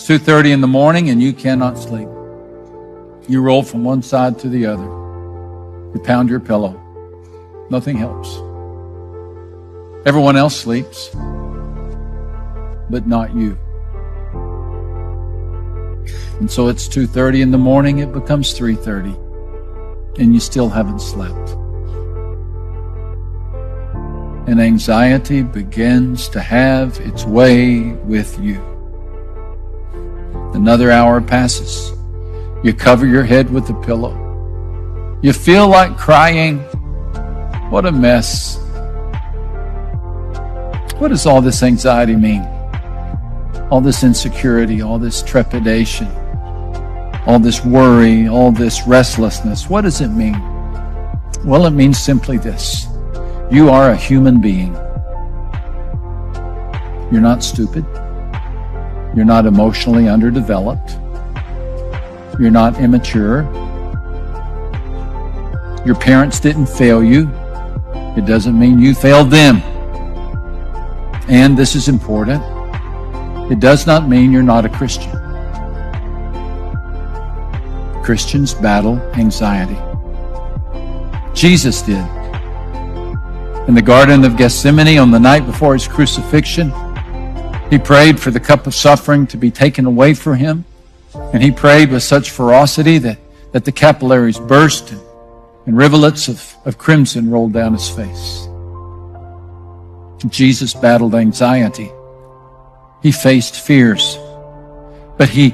2:30 in the morning and you cannot sleep. You roll from one side to the other. You pound your pillow. Nothing helps. Everyone else sleeps, but not you. And so it's 2:30 in the morning, it becomes 3:30, and you still haven't slept. And anxiety begins to have its way with you. Another hour passes. You cover your head with the pillow. You feel like crying. What a mess. What does all this anxiety mean? All this insecurity, all this trepidation, all this worry, all this restlessness. What does it mean? Well, it means simply this. You are a human being. You're not stupid. You're not emotionally underdeveloped. You're not immature. Your parents didn't fail you. It doesn't mean you failed them. And this is important. It does not mean you're not a Christian. Christians battle anxiety. Jesus did. In the Garden of Gethsemane on the night before his crucifixion, he prayed for the cup of suffering to be taken away from him. And he prayed with such ferocity that the capillaries burst and rivulets of crimson rolled down his face. Jesus battled anxiety. He faced fears, but he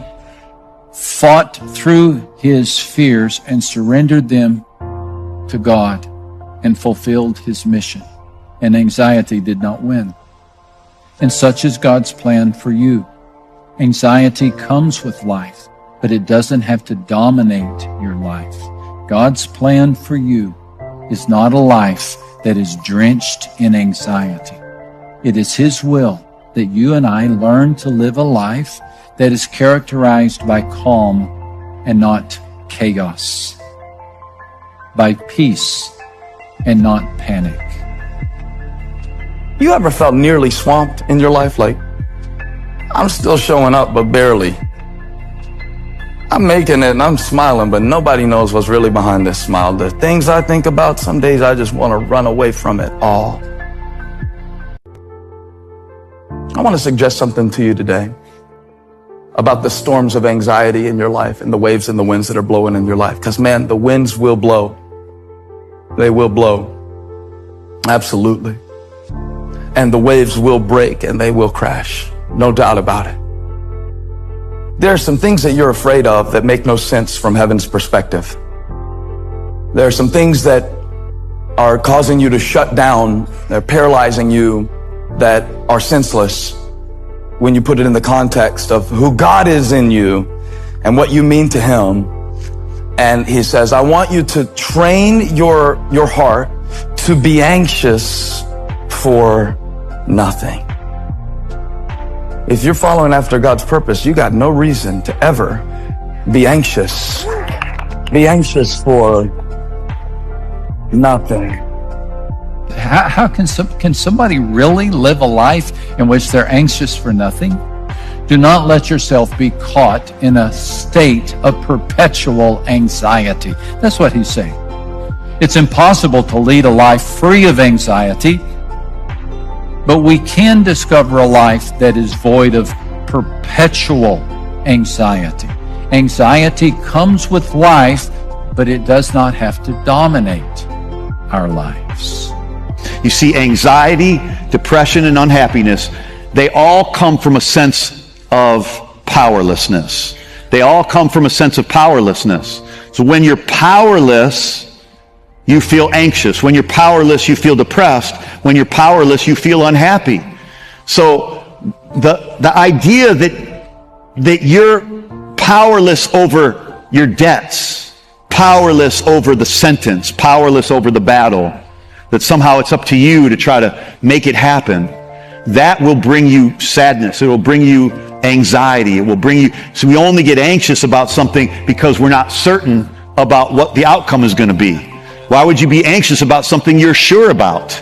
fought through his fears and surrendered them to God and fulfilled his mission. And anxiety did not win. And such is God's plan for you. Anxiety comes with life, but it doesn't have to dominate your life. God's plan for you is not a life that is drenched in anxiety. It is his will that you and I learn to live a life that is characterized by calm and not chaos, by peace and not panic. You ever felt nearly swamped in your life? Like, I'm still showing up, but barely. I'm making it and I'm smiling, but nobody knows what's really behind this smile. The things I think about, some days I just want to run away from it all. I want to suggest something to you today about the storms of anxiety in your life and the waves and the winds that are blowing in your life. Because, man, the winds will blow. They will blow. Absolutely. And the waves will break and they will crash. No doubt about it. There are some things that you're afraid of that make no sense from heaven's perspective. There are some things that are causing you to shut down, they're paralyzing you, that are senseless when you put it in the context of who God is in you and what you mean to him. And he says, I want you to train your heart to be anxious for nothing. If you're following after God's purpose, you got no reason to ever be anxious. Be anxious for nothing. How can somebody really live a life in which they're anxious for nothing? Do not let yourself be caught in a state of perpetual anxiety. That's what he's saying. It's impossible to lead a life free of anxiety, but we can discover a life that is void of perpetual anxiety. Anxiety comes with life, but it does not have to dominate our lives. You see, anxiety, depression, and unhappiness, they all come from a sense of powerlessness. They all come from a sense of powerlessness. So when you're powerless, you feel anxious. When you're powerless, you feel depressed. When you're powerless, you feel unhappy. So the idea that you're powerless over your debts, powerless over the sentence, powerless over the battle, that somehow it's up to you to try to make it happen, that will bring you sadness. It will bring you anxiety. It will bring you, so we only get anxious about something because we're not certain about what the outcome is going to be. Why would you be anxious about something you're sure about?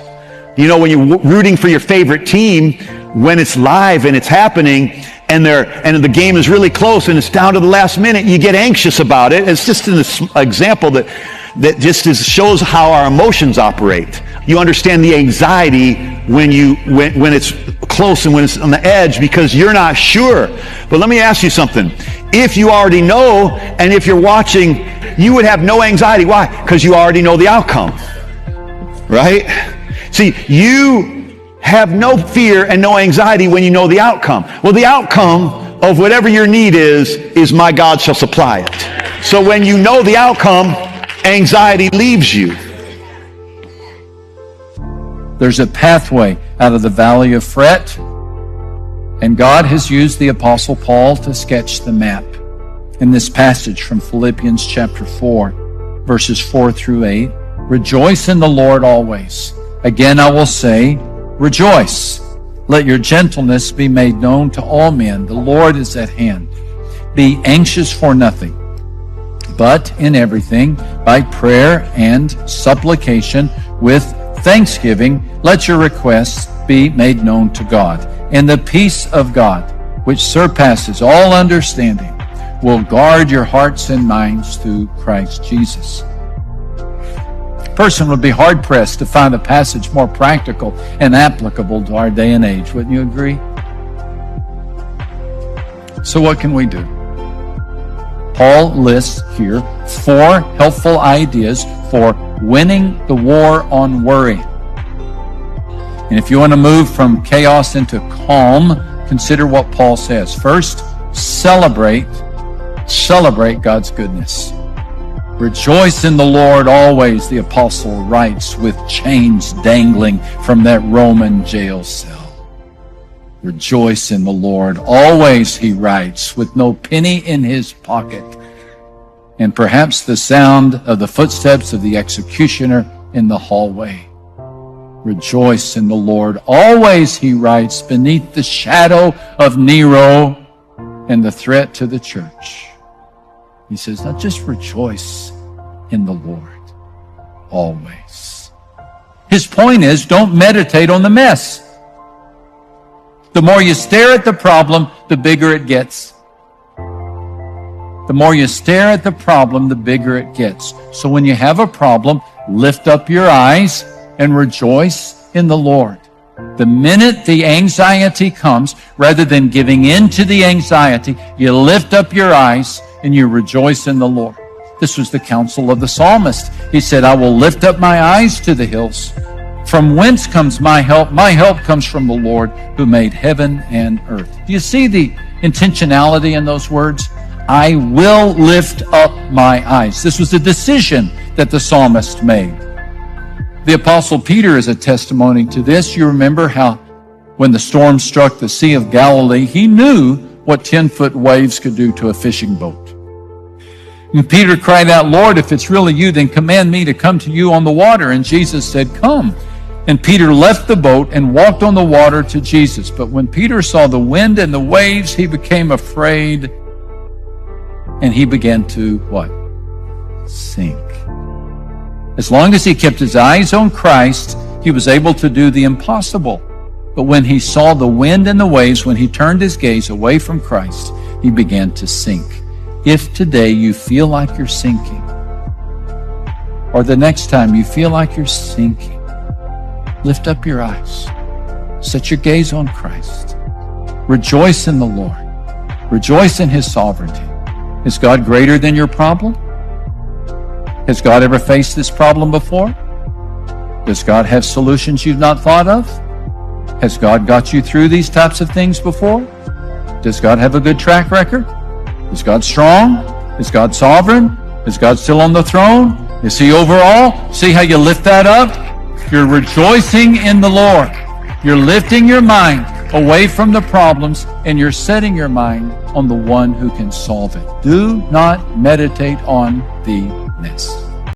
You know, when you're rooting for your favorite team, when it's live and it's happening, and the game is really close and it's down to the last minute, you get anxious about it. It's just an example that just shows how our emotions operate. You understand the anxiety when it's close and when it's on the edge because you're not sure. But let me ask you something. If you already know, and if you're watching, you would have no anxiety. Why? Because you already know the outcome. Right? See, you have no fear and no anxiety when you know the outcome. Well, the outcome of whatever your need is my God shall supply it. So when you know the outcome, anxiety leaves you. There's a pathway out of the valley of fret, and God has used the Apostle Paul to sketch the map. In this passage from Philippians chapter 4, verses 4 through 8, rejoice in the Lord always. Again I will say, rejoice. Let your gentleness be made known to all men. The Lord is at hand. Be anxious for nothing, but in everything, by prayer and supplication, with thanksgiving, let your requests be made known to God. And the peace of God, which surpasses all understanding, will guard your hearts and minds through Christ Jesus. A person would be hard-pressed to find a passage more practical and applicable to our day and age. Wouldn't you agree? So what can we do? Paul lists here 4 helpful ideas for winning the war on worry. And if you want to move from chaos into calm, consider what Paul says. First, celebrate God's goodness. Rejoice in the Lord always, the apostle writes, with chains dangling from that Roman jail cell. Rejoice in the Lord always, he writes, with no penny in his pocket, and perhaps the sound of the footsteps of the executioner in the hallway. Rejoice in the Lord always, he writes, beneath the shadow of Nero and the threat to the church. He says, now just rejoice in the Lord always. His point is, don't meditate on the mess. The more you stare at the problem, the bigger it gets. The more you stare at the problem, the bigger it gets. So when you have a problem, lift up your eyes and rejoice in the Lord. The minute the anxiety comes, rather than giving in to the anxiety, you lift up your eyes and you rejoice in the Lord. This was the counsel of the psalmist. He said, I will lift up my eyes to the hills. From whence comes my help? My help comes from the Lord who made heaven and earth. Do you see the intentionality in those words? I will lift up my eyes. This was a decision that the psalmist made. The Apostle Peter is a testimony to this. You remember how when the storm struck the Sea of Galilee, he knew what 10-foot waves could do to a fishing boat. And Peter cried out, Lord, if it's really you, then command me to come to you on the water. And Jesus said, come. And Peter left the boat and walked on the water to Jesus. But when Peter saw the wind and the waves, he became afraid. And he began to, what? Sink. As long as he kept his eyes on Christ, he was able to do the impossible. But when he saw the wind and the waves, when he turned his gaze away from Christ, he began to sink. If today you feel like you're sinking, or the next time you feel like you're sinking, lift up your eyes. Set your gaze on Christ. Rejoice in the Lord. Rejoice in his sovereignty. Is God greater than your problem? Has God ever faced this problem before? Does God have solutions you've not thought of? Has God got you through these types of things before? Does God have a good track record? Is God strong? Is God sovereign? Is God still on the throne? Is he over all? See how you lift that up? You're rejoicing in the Lord. You're lifting your mind away from the problems, and you're setting your mind on the one who can solve it. Do not meditate on the mess.